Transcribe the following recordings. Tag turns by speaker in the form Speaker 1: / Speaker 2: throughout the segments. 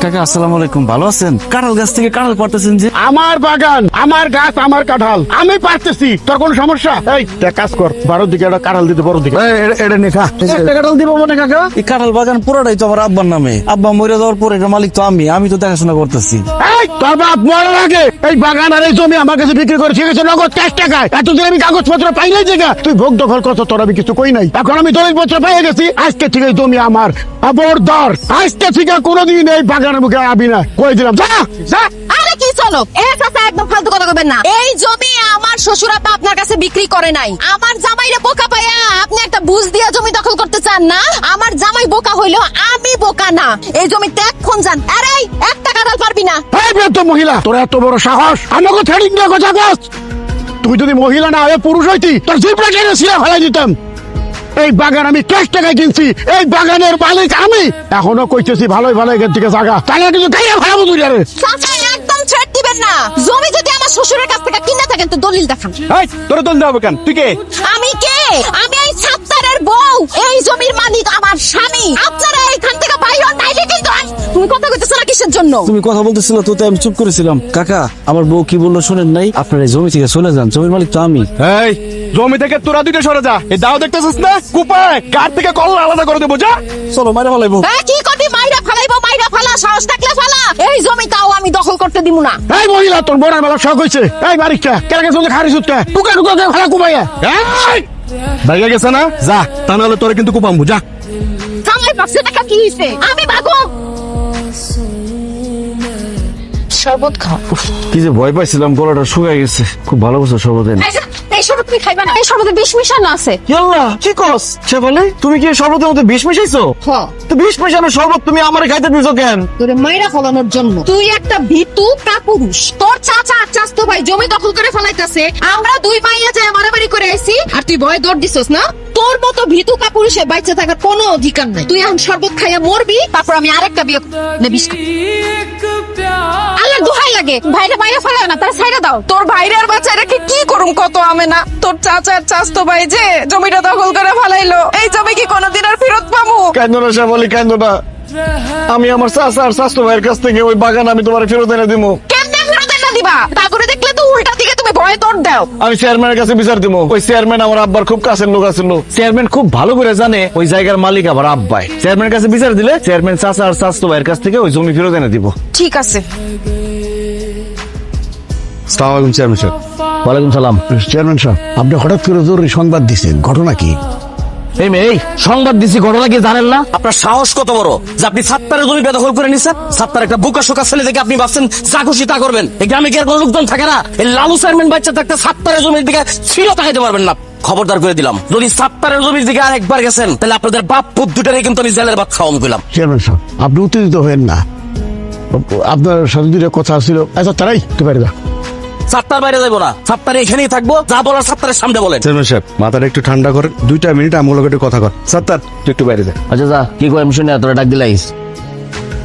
Speaker 1: কাকা আসসালামু আলাইকুম, ভালো আছেন? কাঁঠাল গাছ থেকে কাঁঠাল পারতেছেন যে?
Speaker 2: আমার বাগান, আমার গাছ, আমার কাঁঠাল, আমি পারতেছি। তোর কোন সমস্যা? এই এক কাজ কর, বারোর দিকে একটা কাঁঠাল দিতে, বড় দিকে এটা নেখা একটা কাঁঠাল দিব মনে কাকা।
Speaker 1: এই কাঁঠাল বাগান পুরোটাই তো আমার আব্বার নামে। আব্বা মরে যাওয়ার পরে এটার মালিক তো আমি তো দেখাশোনা করতেছি।
Speaker 2: এই তোর বাপ মরার আগে এই বাগান আর এই জমি আমার কাছে বিক্রি করে ঠিক আছে, নগদ ক্যাশ টাকায়। এতদিন আমি কাগজপত্র পাই নাই জায়গা, তুই ভোগ দখল করছ, তোর আমি কিছু কই নাই। এখন আমি দলিলপত্র পেয়ে গেছি, আজকে ঠিক এই জমি আমার। খবরদার আজকে থেকে কোনোদিন এই বাগানের মুখে আবি না, কই দিলাম। যা যা।
Speaker 3: আরে কি চলো, একদম ফালতু কথা কইবেন না। এই জমি আমার শ্বশুর আব্বা আপনার কাছে বিক্রি করে নাই। আমার জামাইরে বোকা পাইয়া আপনি একটা বুঝ দিয়া জমি দখল করতে চান না। আমার জামাই বোকা হইলো, আমি বোকা না। এই জমি ত্যাগ খন যান। আরে একটা কাঁঠাল পারবি না।
Speaker 2: এই বৃদ্ধ মহিলা, তোর এত বড় সাহস আমাকে থ্রেডিং দিয়ে কথা কস? তুই যদি মহিলা না হয়ে পুরুষ হইতি, তোর জিভটা টেনে ছিঁড়ে ফেলাই দিতাম। এই বাগান আমি ক্যাশ টাকায় কিনছি, এই বাগানের মালিক আমি। এখনো কইতেছি ভালোই ভালো এখান থেকে জায়গা, তাহলে কিন্তু খাইয়া ফেলাবো তুই। আরে
Speaker 3: চাচা একদম ছেড় দিবেন না। জমি যদি আমার শ্বশুরের কাছ থেকে কিনে থাকেন তো দলিল দেখান।
Speaker 1: এই তোর দল হবে কেন? তুই কে?
Speaker 3: আমি কে? আমি এই ছাত্তারের বউ, এই জমির মালিক আমার স্বামী। আপনারা এইখান থেকে বাইরে নাইলে কিন্তু তুমি কথা কইতেছ না কিসের জন্য?
Speaker 1: তুমি কথা বলতেছিল তো, তাই আমি চুপ করেছিলাম। কাকা আমার বউ কি বললো শোনেন নাই? আপনার এই জমি থেকে চলে যান, জমির মালিক তো আমি।
Speaker 4: এই জমি থেকে তোরা দুইটা সরে যা। এই দাও দেখতেছিস না, কুপায় গার থেকে কল আলাদা করে দেবো। যা
Speaker 1: চলো মাইরা ফেলাইবো।
Speaker 3: কি কবি মাইরা ফালাইবো? মাইরা ফালা, সাহস থাকলে ফালা। এই জমিটাও আমি দখল করতে দিব না।
Speaker 2: এই মহিলা, তোর বড় মেলা শখ হয়েছে। এই বাড়িটা কেন চলতে খারি সুতকে টুকা টুকা ফেলা কুমাইয়া।
Speaker 4: বাইরে গেছে না, যা, তা নাহলে তোরা কিন্তু কুপাম্বু। যা
Speaker 3: জামাই পাশে টাকা কি হইছে? আমি ভাগো। শরবত খাও।
Speaker 1: কি যে ভয় পাইছিলাম, গলাটা শুকায় গেছে। খুব ভালো করছো শরবত এনে।
Speaker 3: এই শরবত তুমি খাইবা না? এই শরবতে বিষ মিশানো আছে।
Speaker 1: ইয়াল্লাহ কি কস? সে বলে তুমি কি শরবতের মধ্যে বিষ মিশাইছো?
Speaker 3: হ্যাঁ।
Speaker 1: তো বিষ মিশানো শরবত তুমি আমারে খাইতে দিছো কেন?
Speaker 3: তোরে মাইরা ফলানোর জন্য। তুই একটা ভীতু কাপুরুষ। তোর চাচা আর চাচতো ভাই জমি দখল করে ফেলাইতাছে, আমরা দুই মাইয়া যায় মারামারি করে আইছি, আর তুই ভয় দৌড় দিছস না? তোর মতো ভীতু কাপুরুষে বাইচে থাকার কোনো অধিকার নাই। তুই এখন শরবত খাইয়া মরবি, তারপর আমি আরেকটা বিয়ে বিষ আল্লাহ দোহাই লাগে। ভাইরে মাইরা ফেলায় না, তারা ছাইরা দাও।
Speaker 5: তোর ভাইরে আর বাচ্চাটাকে কি করুম কত আমি না। তোর চাচার চাচতো ভাই যে জমিটা দখল করে ফেলাইলো, এই জমি কি কোনোদিন আর ফেরত পাবো?
Speaker 4: কেন না সে বলি, কেন না? আমি আমার চাচা আর চাচতো ভাইয়ের কাছ থেকে ওই বাগান আমি তোমার ফেরত এনে দিব।
Speaker 3: কেমনে ফেরত এনে দিবা? তা করে দেখলে তো উল্টা দিকে তুমি ভয় দৌড় দাও।
Speaker 4: আমি চেয়ারম্যানের কাছে বিচার দিব। ওই চেয়ারম্যান আমার আব্বার খুব কাছের লোক আছিল।
Speaker 1: চেয়ারম্যান খুব ভালো করে জানে ওই জায়গার মালিক আবার আব্বাই। চেয়ারম্যানের কাছে বিচার দিলে চেয়ারম্যান চাচা আর চাচতো ভাইয়ের কাছ থেকে ওই জমি ফেরত এনে দিব।
Speaker 5: ঠিক আছে।
Speaker 4: আসসালামু আলাইকুম চেয়ারম্যান সাহেব।
Speaker 1: ওয়ালাইকুম সালাম।
Speaker 2: চেয়ারম্যান সাহেব, আপনি হঠাৎ করে জরুরি সংবাদ দিচ্ছেন, ঘটনা কি?
Speaker 1: এই মেয়ে, সংবাদ দিছি, ঘটনা কি জানেন না? আপনার সাহস কত বড় যে আপনি সাত্তারের জমি বেদখল করে নিছেন? সাত্তার একটা বোকা শোকা ছেলে থেকে আপনি ভাবছেন যা খুশি তা করবেন। এই গ্রামে কি আর কোনো লোকজন থাকে না? এই লালু চেয়ারম্যান বাচ্চা থাকতে সাত্তারের জমির দিকে ছিল তাকাইতে পারবেন না। খবরদার করে দিলাম, যদি সাত্তারের জমির দিকে আর একবার গেছেন তাহলে আপনাদের বাপ পুত দুটারে কিন্তু আমি জেলের ভাত খাওয়াম কইলাম।
Speaker 2: চেয়ারম্যান সাহেব, আপনি উত্তেজিত হবেন না, আপনার সাথে দুটো কথা ছিল। আচ্ছা তারাই তো বাইরে যা।
Speaker 1: সাত্তার বাইরে যাবো না, সাত্তার এখানেই থাকবো। যা বলার সাত্তারের সামনে বলেন।
Speaker 4: চেয়ারম্যান সাহেব, মাথাটা একটু ঠান্ডা করেন, 2 মিনিট আমগুলোকে একটু কথা কর। সাত্তার তুই একটু বাইরে যা।
Speaker 1: আচ্ছা যা, কি কয় আমি শুনে তোরা ডাক দিলাইস।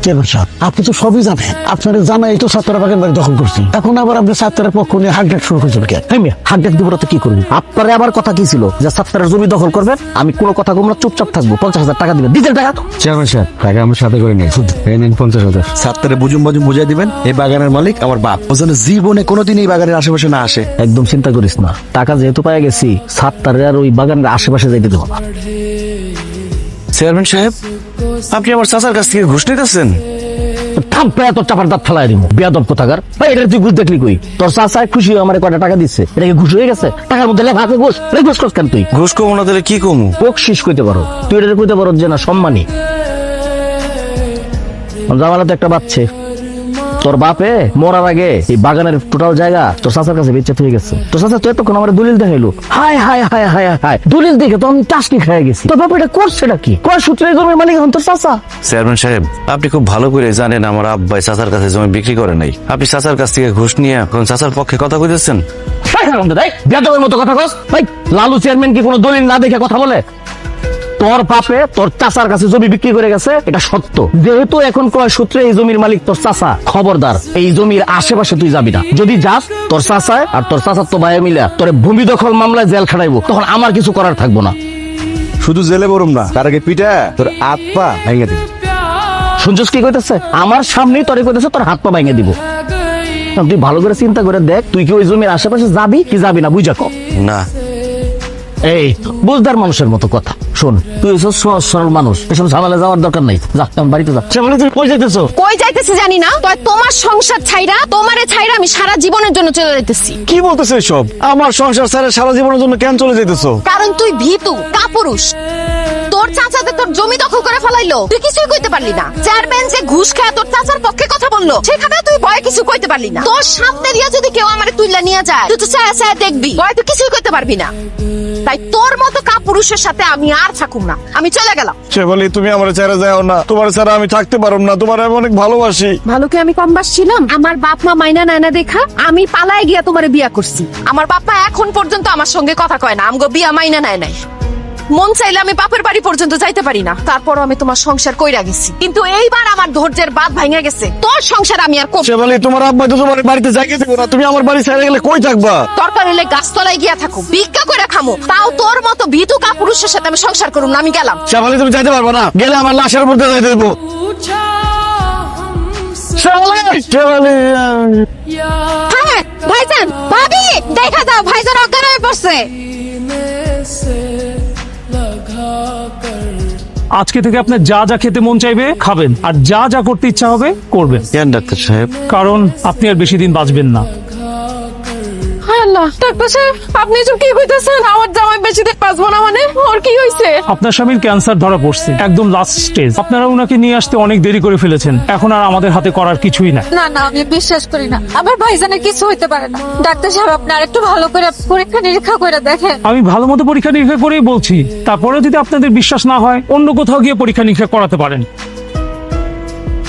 Speaker 2: চেয়ারম্যান সাহেব, আপনি তো সবই জানেন, আপনারা জানাই তো ছাত্ররা বাগান বাড়ি দখল করছি। এখন আবার আপনি ছাত্রের পক্ষ নিয়ে হাক ডাক শুরু করেছেন কেন?
Speaker 1: হাক ডাক দিব তো কি করবি? আপনারে আবার কথা কি ছিল যে সাত্তারের জমি দখল করবেন? আমি কোনো কথা কম না, চুপচাপ থাকবো। 50,000 টাকা দিবেন, ডিজেল টাকা।
Speaker 4: চেয়ারম্যান সাহেব, টাকা আমার সাথে করে নিয়ে এই নিন 50,000। সাত্তারে বুঝুম বুঝাই দিবেন এই বাগানের মালিক আমার বাপ। ও যেন জীবনে কোনোদিন এই বাগানের আশেপাশে না আসে।
Speaker 1: একদম চিন্তা করিস না, টাকা যেহেতু পাই গেছি, সাত্তারের আর ওই বাগানের আশেপাশে যাইতে দেবো না।
Speaker 4: চেয়ারম্যান সাহেব, আপনি আমার চাচার কাছ থেকে ঘুষ নিতেছেন?
Speaker 1: থাপ্পড়ে তোর চাপার দাঁত ফেলাই দিব, বেয়াদব কোথাকার। ভাই এটা তুই ঘুষ দেখলি কই? তোর চাচা খুশি হয়ে আমার কয়টা টাকা দিচ্ছে, এটা কি ঘুষ হয়ে গেছে? টাকার মধ্যে লেখা আছে ঘুষ। ঘুষ করছ কেন তুই?
Speaker 4: ঘুষ কমো না দিলে কি কমু?
Speaker 1: বকশিস কইতে পারো, তুই এটা কইতে পারো যে না সম্মানী। জামালা তো একটা বাচ্চে, তোর বাপে মরার আগে এই বাগানের টোটাল জায়গা তোর চাচার কাছে বেচে হয়ে গেছে। তোর চাচা তো এতক্ষণ আমার দলিল দেখাইলো। হায় হায় হায় হায় হায়, দলিল দেখে তো আমি টাসনি খেয়ে গেছি। তোর বাপ এটা করছেটা কি? কয় সূত্রে জমির মালিক এখন তোর চাচা?
Speaker 4: চেয়ারম্যান সাহেব, আপনি খুব ভালো করে জানেন আমার আব্বাই চাচার কাছে জমি বিক্রি করে নাই। আপনি চাচার কাছ থেকে ঘুষ নিয়ে কোন চাচার পক্ষে কথা কইতেছেন?
Speaker 1: বেদবের মতো কথা কস ভাই। লালু চেয়ারম্যান কি কোনো দলিল না দেখে কথা বলে? তোর বাপে তোর চাচার কাছে জমি বিক্রি করে গেছে, এটা সত্য। যেহেতু এখন কয় সূত্রে এই জমির মালিক তোর চাচা, খবরদার এই জমির আশেপাশে তুই যাবি না। যদি যাস তোর চাচায় আর তোর চাচার তো ভাই মিলা তোর ভূমি দখল মামলায় জেল খাটাইবো, তখন আমার কিছু করার থাকবো না।
Speaker 4: শুধু জেলে বরুম না, তার আগে পিঠা তোর হাত পা ভেঙে দিবি।
Speaker 1: শুনছস কি কইতেছে? আমার সামনেই তোরে কইতেছে তোর হাত পা ভেঙে দিব। তুই ভালো করে চিন্তা করে দেখ, তুই কি ওই জমির আশেপাশে যাবি কি যাবি না, বুঝা কর।
Speaker 4: না
Speaker 1: এই বুঝদার মানুষের মতো কথা শোন, তুই হচ্ছিস সহজ সরল মানুষ, এসব ঝামেলা যাওয়ার দরকার নাই। যা তুমি বাড়িতে যা। সে বলে তুই কই যাইতেছো?
Speaker 3: কই যাইতেছি জানি না, তবে তোমার সংসার ছাইরা তোমারে ছাইরা আমি সারা জীবনের জন্য চলে যাইতেছি।
Speaker 4: কি বলতেছো এসব? আমার সংসার ছেড়ে সারা জীবনের জন্য কেন চলে যাইতেছো?
Speaker 3: কারণ তুই ভীতু কাপুরুষ। তোর চাচাতে তোর জমি দখল করে ফেলাইলো, তুই কিছুই কইতে পারলি না। চেয়ারম্যান যে ঘুষ খায় তোর চাচার পক্ষে কথা বললো, সেখানে তুই ভয় কিছু কইতে পারলি না। তোর সামনে দিয়ে যদি কেউ আমারে তুইলা নিয়ে যায়, তুই তো চায়া চায়া দেখবি, ভয় তুই কিছুই কইতে পারবি না। তাই তোর মতো কাপুরুষের সাথে আমি আর থাকুম না, আমি চলে গেলাম।
Speaker 4: শেফালি, তুমি আমার ছেড়ে যাও না, তোমার ছাড়া আমি থাকতে পারব না, তোমার আমি অনেক ভালোবাসি।
Speaker 3: ভালোকে আমি কম বাসছিলাম? আমার বাপ মা মাইনা নায়না দেখা আমি পালায় গিয়া তোমারে বিয়া করছি। আমার বাপ মা এখন পর্যন্ত আমার সঙ্গে কথা কয় না, আমগো বিয়া মাইনা নেয় নাই। মন চাইলে আমি বাপের বাড়ি পর্যন্ত যাইতে পারি না, তারপরও আমি তোমার সংসার কইরা গেছি। কিন্তু এইবার আমার ধৈর্যের বাঁধ ভাঙা গেছে, তোর সংসার আমি আর করব না।
Speaker 4: শেফালি, তোমার আব্বা তো তোমার বাড়িতে যাইতে দেবো না, তুমি আমার বাড়ি ছেড়ে গেলে কই থাকবা?
Speaker 3: দরকার হলে গাছতলায় গিয়া থাকো, ভিক্ষা করে খামো, তাও তোর মতো ভীতু কাপুরুষের সাথে আমি সংসার করুম না। আমি গেলাম।
Speaker 4: শেফালি, তুমি যাইতে পারবো না, গেলে আমার লাশের মধ্যে যাইতে দেবো। শেফালি, শেফালি,
Speaker 3: হ্যাঁ ভাইজান, ভাবি দেখা দাও, ভাইজান অজ্ঞান হয়ে পড়ছে।
Speaker 6: আজকে থেকে আপনার যা যা খেতে মন চাইবে খাবেন, আর যা যা করতে ইচ্ছা হবে করবেন,
Speaker 4: কেন ডাক্তার সাহেব?
Speaker 6: কারণ আপনি আর বেশি দিন বাঁচবেন না।
Speaker 5: হায় আল্লাহ, ডাক্তার সাহেব আপনি এসব কি কইতাছেন? আমার জামাই বেশি দিন বাঁচবো না মানে? ওর কি হয়েছে?
Speaker 6: আপনার স্বামীর ক্যান্সার ধরা পড়ছে, একদম লাস্ট স্টেজ। আপনারা ওনাকে নিয়ে আসতে অনেক দেরি করে ফেলেছেন, এখন আর আমাদের হাতে করার কিছুই নাই।
Speaker 7: না না, আমি বিশ্বাস করি না আমার ভাইজানের কিছু হইতে পারে না। ডাক্তার সাহেব আপনি আরেকটু ভালো করে পরীক্ষা নিরীক্ষা করে দেখেন।
Speaker 6: আমি ভালো মতো পরীক্ষা নিরীক্ষা করেই বলছি, তারপরেও যদি আপনাদের বিশ্বাস না হয় অন্য কোথাও গিয়ে পরীক্ষা নিরীক্ষা করাতে পারেন।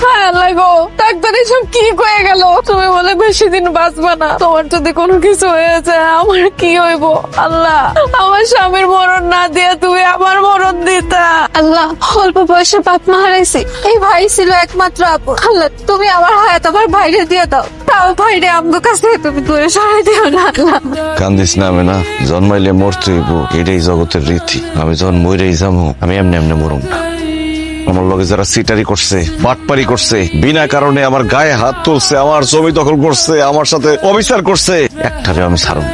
Speaker 5: হায় আল্লাহ গো, ডাক্তার এসব কি কয়ে গেল? তুমি বলে বেশি দিন বাঁচবা না, তোমার যদি কোনো কিছু হয়ে যায় আমার কি হইব? আল্লাহ, আমার স্বামীর মরণ না দিয়ে তুমি আমার মরণ দিতা।
Speaker 7: আল্লাহ, অল্প বয়সে বাপ মা হারাইছি, এই ভাই ছিল একমাত্র আপন। আল্লাহ, তুমি আমার হায়াত আমার ভাইরে দিয়ে দাও, তাও ভাইরে আমগো কাছ থেকে তুমি দূরে সরাই দিও না। আল্লাহ,
Speaker 4: কান্দিস না, আমি না জন্মাইলে মরতে হইব, এটাই জগতের রীতি। আমি যখন মরেই যাবো, আমি এমনি এমনি মরুম না। আমার লগে যারা সিটারি করছে, বাটপারি করছে, বিনা কারণে আমার গায়ে হাত তুলছে, আমার জমি দখল করছে, আমার সাথে অবিচার করছে, একটারে আমি ছাড়ব না।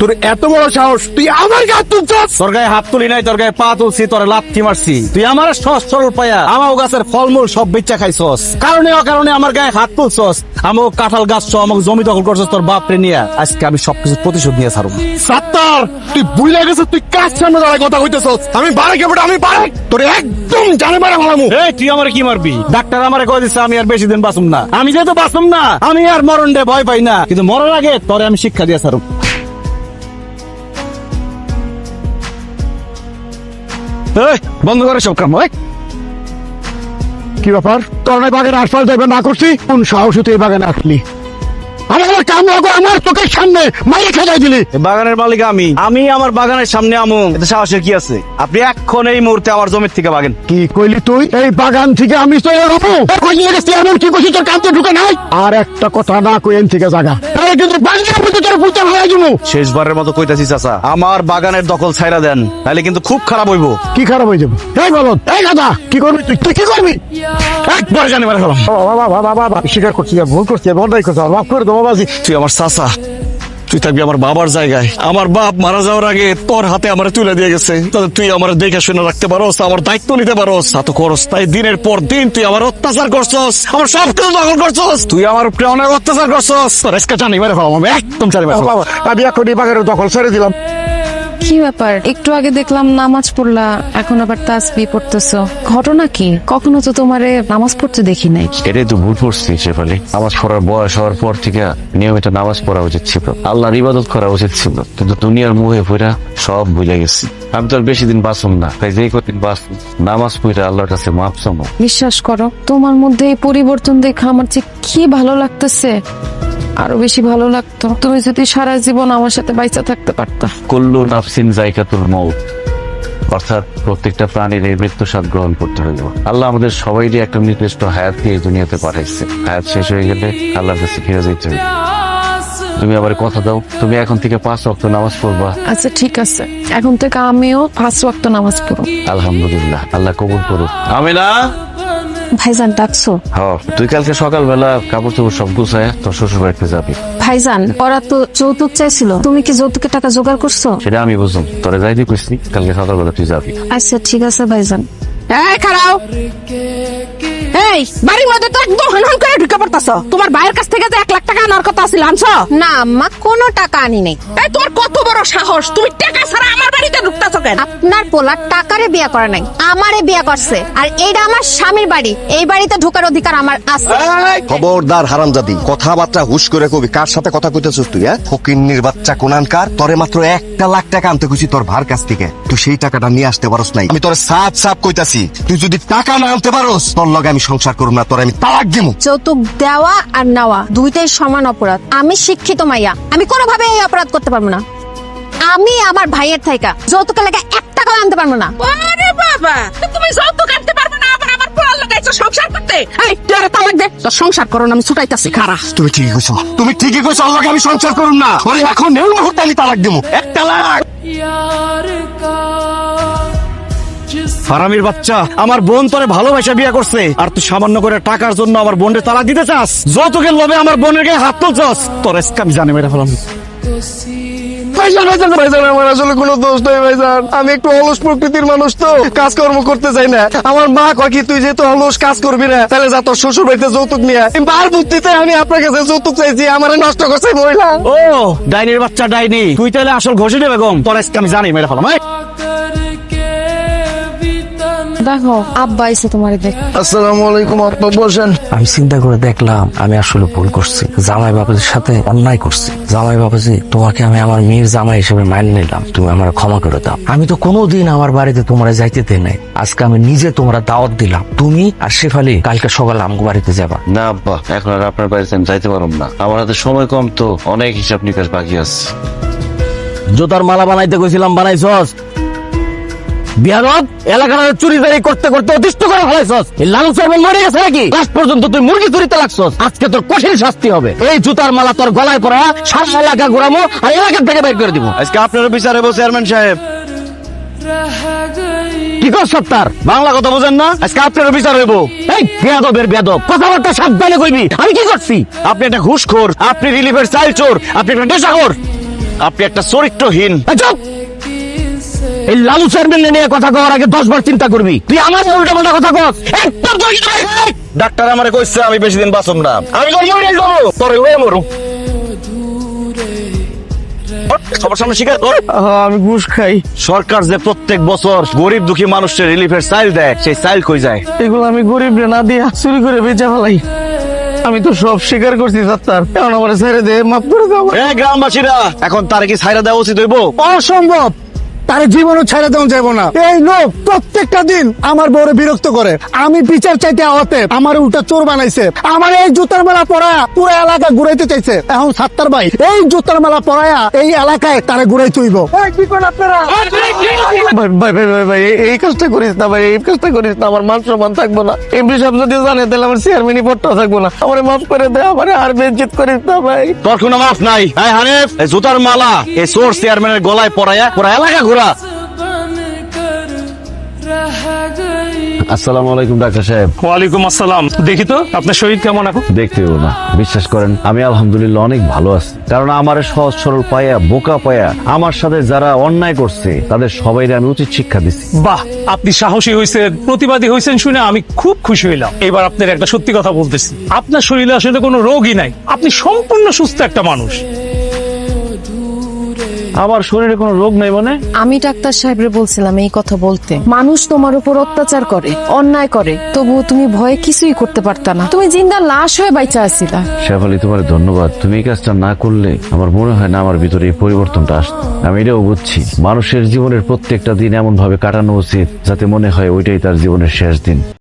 Speaker 2: তোর এত বড় সাহস, তুই আমার গায়ে তুলছস?
Speaker 1: তোর গায়ে হাত তুলি নাই, তোর গায়ে পা তুলছি, তোর লাথি মারছি। তুই আমার সহজ সরল পায়া আমার গাছের ফলমূল সব বেচা খাইছস, কারণে অকারণে আমার গায়ে হাত তুলছস, আমার কাঁঠাল গাছ আমাকে জমি দখল করছস তোর বাপরে নিয়ে। আজকে আমি সবকিছু প্রতিশোধ নিয়ে ছাড়ব।
Speaker 2: সাত্তার, তুই বুঝলে গেছিস তুই কাজ সামনে দাঁড়ায় কথা কইতেছস? আমি বাড়ি কেবল আমি বাড়ি তোর একদম জানে মারা ভালামু।
Speaker 1: এই তুই আমারে কি মারবি? ডাক্তার আমারে কই দিচ্ছে আমি আর বেশি দিন বাঁচুম না। আমি যেহেতু বাঁচুম না, আমি আর মরণ রে ভয় পাই না, কিন্তু মরার আগে তোরে আমি শিক্ষা দিয়ে ছাড়ব। এই, বন্ধ করে সব কাম।
Speaker 2: কি ব্যাপার, তোর নাই বাগানে আশপাশ যাইবে না করছি? কোন সাহসে তুই এই বাগানে আসলি? আমার কাম লাগো, আমার চোখের সামনে মাইরে খেলাই দিলি।
Speaker 1: এই বাগানের মালিক আমি আমার বাগানের সামনে আমু, এতে সাহসের কি আছে? আপনি এখন এই মুহূর্তে আমার জমির থেকে ভাগেন।
Speaker 2: কি কইলি তুই? এই বাগান থেকে আমি তো এরকম এমন কি করছি তোর কাছে ঢুকে নাই? আর একটা কথা না কই এন থেকে জায়গা, তাহলে কিন্তু বাংলা মধ্যে তোর পুত্র হয়ে যাবো।
Speaker 1: শেষবারের মতো কইতাছি চাচা, আমার বাগানের দখল ছাইরা দেন, তাহলে কিন্তু খুব খারাপ হইব।
Speaker 2: কি খারাপ হয়ে যাবে? এই বলো, এই দাদা কি করবি তুই? তুই কি করবি?
Speaker 1: একবার জানি মারা ফেলাম।
Speaker 2: বাবা স্বীকার করছি, ভুল করছি, বন্ধাই করছি, মাফ করে দেবো বাবাজি।
Speaker 1: তুই আমার চাচা, তুই থাকবি আমার বাবার জায়গায়। আমার বাপ মারা যাওয়ার আগে তোর হাতে আমার তুলে দিয়ে গেছে, তাহলে তুই আমার দেখে শুনে রাখতে পারোস, আমার দায়িত্ব নিতে পারোস, তা তো করস। তাই দিনের পর দিন তুই আমার অত্যাচার করছস, আমার সব কিছু দখল করছস, তুই আমার উপরে অনেক অত্যাচার করছস। তোর আজকে জানি মেরে ফেলাম, আমি একদম জানি মেরে ফেলাম।
Speaker 2: আমি এখন এই বাগানের দখল ছেড়ে দিলাম।
Speaker 5: কি ব্যাপার? একটু আগে দেখলাম নামাজ পড়লা, এখন আবার তাসবিহ পড়তেছো, ঘটনা কি? কখনো তো তোমারে নামাজ পড়তে দেখি নাই।
Speaker 4: এটাই তো ভুল করছি শেফালি। নামাজ পড়ার বয়স হওয়ার পর থেকে নিয়মিত নামাজ পড়া উচিত ছিল, আল্লাহর ইবাদত করা উচিত ছিল, কিন্তু দুনিয়ার মুহে পড়া সব ভুলে গেছি। আমি তো আর বেশি দিন বাঁচুম না, তাই যেই কদিন বাঁচুম নামাজ পড়া আল্লাহর কাছে মাপ চামো।
Speaker 5: বিশ্বাস করো, তোমার মধ্যে এই পরিবর্তন দেখে আমার যে কি ভালো লাগতেছে। আরো বেশি ভালো লাগতো তুমি যদি সারা জীবন আমার সাথে বাইচা থাকতে পারতা।
Speaker 4: কুল্লু নাফসিন যায়কাতুল মউত, অর্থাৎ প্রত্যেকটা প্রাণীর এই মৃত্যু স্বাদ গ্রহণ করতে হইল। আল্লাহ আমাদের সবাইরই একটা নির্দিষ্ট হায়াত দিয়ে এই দুনিয়াতে পাঠাইছে। হায়াত শেষ হয়ে গেলে আল্লাহর কাছে ফিরে যেতে হবে। তুমি আবার কথা দাও, তুমি এখন থেকে 5 ওয়াক্ত নামাজ পড়বা।
Speaker 5: আচ্ছা ঠিক আছে, এখন থেকে আমিও 5 ওয়াক্ত নামাজ পড়ব।
Speaker 4: আলহামদুলিল্লাহ, আল্লাহ কবুল করুক। আমিনা,
Speaker 7: ভাইজান ডাকছো?
Speaker 4: তুই কালকে সকালবেলা কাপড় চোপড় সব গুছায় তোর শ্বশুর বাড়িতে যাবি।
Speaker 7: ভাইজান ওরা তো যৌতুক চাইছিল, তুমি কি যৌতুকের টাকা জোগাড় করছো?
Speaker 4: সেটা আমি বুঝুম, তোরে যাইতে কইছি, কালকে সকালবেলা তুই যাবি।
Speaker 7: আচ্ছা ঠিক আছে ভাইজান।
Speaker 3: এই খারাও, এই বাড়ির মধ্যে তো একদম হনহন করে ঢুকে পড়তাছ। তোমার ভাইয়ের কাছ থেকে যে 1 লাখ টাকা আনার কথা ছিল, আনছো?
Speaker 7: না আম্মা, কোনো টাকা আনি নাই।
Speaker 3: এই তোর কত বড় সাহস, তুমি টাকা ছাড়া আমার বাড়িতে ঢুকতাছ কেন?
Speaker 7: আপনার পোলা টাকারে বিয়া করে নাই, আমারে বিয়া করছে। আর এইটা আমার স্বামীর বাড়ি, এই বাড়িতে ঢোকার অধিকার আমার আছে।
Speaker 8: খবরদার হারামজাদি, কথাবার্তা হুশ করে কবি। কার সাথে কথা কইতেছিস তুই? ফকিন্নির বাচ্চা কোনানকার, তোরে মাত্র 1 লাখ টাকা আনতে কইছি তোর ভার কাছ থেকে, তুই সেই টাকাটা নিয়ে আসতে পারস নাই। আমি তোরে সাফ সাফ কইতাছি, তুই যদি টাকা না আনতে পারস তোর লগে আমি সংসার করব না, তোরে আমি তালাক দিমু।
Speaker 7: যৌতুক দেওয়া আর নেওয়া দুইটাই সমান অপরাধ। আমি শিক্ষিত মাইয়া, আমি কোনোভাবে এই অপরাধ করতে পারবো না। আমি আমার ভাইয়ের থাইকা যৌতুকের লাগে 1 টাকাও আনতে পারবো না।
Speaker 3: আরে বাবা, তুমি যৌতুক আনতে পারবে না, আবার আমার পোড়া লাগাইছো সংসার করতে। এই তোর তালাক দে, তোর সংসার করো না, আমি ছুটাইতাছি। খারা,
Speaker 8: তুমি ঠিকই কইছো, তুমি ঠিকই কইছো, ওর লগে আমি সংসার করব না, ওরে এখন এই মুহূর্তে আমি তালাক দিমু। 1 লাখ।
Speaker 1: হারামির বাচ্চা, আমার বোন তোরে ভালোবাসা বিয়ে করছে, আর তুই সামান্য করে টাকার জন্য আমার বোনের তালাক দিতে চাস? যৌতুকের লোভে আমার বোনের গায়ে হাত তুলছস, তোর আজকে আমি জানি মেরে ফেলাম।
Speaker 8: ভাইজান ভাইজান ভাইজান, আমার আসলে কোনো দোষ নাই ভাইজান, আমি একটু অলস প্রকৃতির মানুষ তো, কাজকর্ম করতে চাই না। আমার মা কয় কি, তুই যেহেতু অলস কাজ করবি না, তাহলে যা তোর শ্বশুর বাড়িতে যৌতুক নিয়ে আয়। বার বুদ্ধিতে আমি আপনার কাছে যৌতুক চাইছি, আমার নষ্ট করছে মহিলা।
Speaker 1: ও ডাইনির বাচ্চা ডাইনি, তুই তাহলে আসল ঘষে দেবে গম, তোর আজকে আমি জানি মেরে ফেলাম।
Speaker 7: দেখো আব্বা এসে তোমার দেখ।
Speaker 8: আসসালামু আলাইকুম আপা, বসেন।
Speaker 9: আমি চিন্তা করে দেখলাম আমি আসলে ভুল করছি, জামাই বাবাজির সাথে অন্যায় করছি। জামাই বাবাজি, তোমাকে আমি আমার মেয়ের জামাই হিসেবে মানিয়ে নিলাম, তুমি আমার ক্ষমা করে দাও। আমি তো কোনোদিন আমার বাড়িতে তোমরা যাইতে দেই নাই, আজকে আমি নিজে তোমরা দাওয়াত দিলাম। তুমি আর শেফালি কালকে সকালে আমগো বাড়িতে যাবা।
Speaker 4: না আব্বা, এখন আর আপনার বাড়িতে আমি যাইতে পারব না, আমার হাতে সময় কম তো, অনেক হিসাব নিকাশ বাকি আছে।
Speaker 1: জুতার মালা বানাইতে কইছিলাম, বানাইছস? বিয়ারব, এলাকার চুরিদারি করতে করতে অতিষ্ঠ করে ফেলাইছস। এই লালু সাহেব মরে গেছে নাকি? লাস্ট পর্যন্ত তুই মুরগি চুরিতে লাগছস, আজকে তোর কঠিন শাস্তি হবে। এই জুতার মালা তোর গলায় পরা, সারা এলাকা ঘুরামো আর এলাকা থেকে বের করে দিব।
Speaker 4: আজকে আপনার বিচার হবো চেয়ারম্যান সাহেব।
Speaker 1: কি কর সত্তার, বাংলা কথা বোঝেন না? আজকে আপনার বিচার হইব। এই বেয়াদবের বেয়াদব, কথাবার্তা সাবধানে কইবি। আমি কি করছি? আপনি একটা ঘুষখোর, আপনি রিলিফের চাইল চোর, আপনি একটা নেশাখোর, আপনি একটা চরিত্রহীন। এই চুপ! এই লালু চেয়ারম্যান নিয়ে কথা কওয়ার আগে 10 বার চিন্তা করবি। তুই আমার উল্টা পাল্টা কথা কস, একদম
Speaker 4: ডাক্তার আমারে কইছে আমি বেশি দিন বাঁচব না।
Speaker 1: আমি মরে যাবো, তোরে ওয়ে মরু।
Speaker 4: সবার সামনে স্বীকার কর।
Speaker 1: আমি ঘুষ খাই।
Speaker 4: সরকার যে প্রত্যেক বছর গরিব দুঃখী মানুষের রিলিফের চাইল দেয়, সেই চাইল কই যায়?
Speaker 1: এগুলো আমি গরিব রে না দিয়া চুরি করে বেচা ফেলাই। আমি তো সব স্বীকার করছি সত্তার, এখন আমার ছেড়ে দে, মাফ করে দাও।
Speaker 4: গ্রামবাসীরা এখন তার কি ছাইরা দেওয়া উচিত হইব?
Speaker 2: অসম্ভব, তার জীবনও ছেড়ে দেওয়া যাবো না। এই লোক প্রত্যেকটা দিন আমার বউরে বিরক্ত করে। আমি বিচার চাইতে আওয়াতে আমার উল্টা চোর বানাইছে। আমার এই জুতার মেলা পরায়া পুরো এলাকা ঘুরাইতে চাইছে। এখন সাত্তার ভাই এই জুতার মেলা পরায়া এই এলাকায় তারে ঘুরাই তুইব। কি করেন আপনারা?
Speaker 1: ভাই ভাই ভাই ভাই ভাই, এই কাজটা করিস না ভাই, এই কাজটা করিস না। আমার মান সম্মান থাকবো না। এমপি সাহেব যদি জানে তাহলে আমার চেয়ারম্যানই পদটাও থাকবো না। আমার মাফ করে দে, আমার আর বেজ্জিত করিস না ভাই।
Speaker 4: তোর কোনো মাফ নাই। এই হানিফ, এই জুতার মালা এই চোর চেয়ারম্যানের গলায় পরায়া পুরো এলাকা ঘোরা। আসসালামু আলাইকুম ডাক্তার সাহেব।
Speaker 6: ওয়ালাইকুম আসসালাম। দেখি তো আপনার শরীর কেমন এখন?
Speaker 4: দেখতে হবে না, বিশ্বাস করেন আমি আলহামদুলিল্লাহ অনেক ভালো আছি, কারণ আমার সহজ সরল পায়া বোকা পায়া আমার সাথে যারা অন্যায় করছে তাদের সবাই আমি উচিত শিক্ষা দিচ্ছি।
Speaker 6: বাহ, আপনি সাহসী হয়েছেন, প্রতিবাদী হয়েছেন শুনে আমি খুব খুশি হইলাম। এবার আপনার একটা সত্যি কথা বলতেছি, আপনার শরীরে আসলে কোনো রোগই নাই, আপনি সম্পূর্ণ সুস্থ একটা মানুষ।
Speaker 4: আমার শরীরে কোনো রোগ নাই মানে?
Speaker 5: আমি ডাক্তার সাহেবরে বলছিলাম এই কথা বলতে। মানুষ তোমার উপর অত্যাচার করে, অন্যায় করে, তবুও তুমি ভয়ে কিছুই করতে পারতা না। তুমি জিন্দা লাশ হয়ে বাইচা আছিলা।
Speaker 4: শেফালি, তোমার ধন্যবাদ। তুমি এই কাজটা না করলে আমার মনে হয় না আমার ভিতরে এই পরিবর্তনটা আসতো। আমি এটাও বুঝছি মানুষের জীবনের প্রত্যেকটা দিন এমন ভাবে কাটানো উচিত যাতে মনে হয় ওইটাই তার জীবনের শেষ দিন।